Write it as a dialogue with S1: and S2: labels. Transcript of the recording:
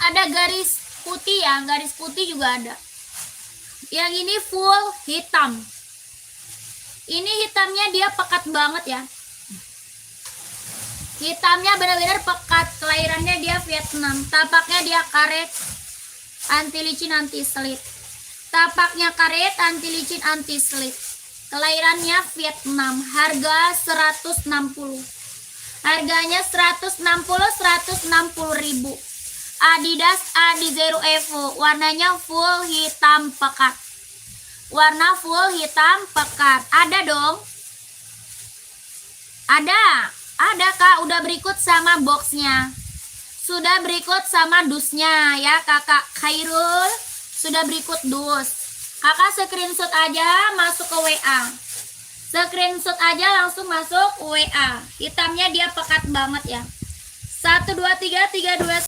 S1: ada garis putih ya, garis putih juga ada. Yang ini full hitam. Ini hitamnya dia pekat banget ya. Hitamnya benar-benar pekat. Kelahirannya dia Vietnam. Tapaknya dia karet, anti licin, anti slit. Tapaknya karet, anti licin, anti slit. Kelahirannya Vietnam. Harga 160. Harganya 160 ribu. Adidas Adizero Evo. Warnanya full hitam pekat. Warna full hitam pekat. Ada dong? Ada kak. Udah berikut sama boxnya. Sudah berikut sama dusnya ya kakak Khairul. Sudah berikut dus. Kakak screenshot aja masuk ke WA. Screenshot aja langsung masuk WA. Hitamnya dia pekat banget ya. 1 2 3 3 2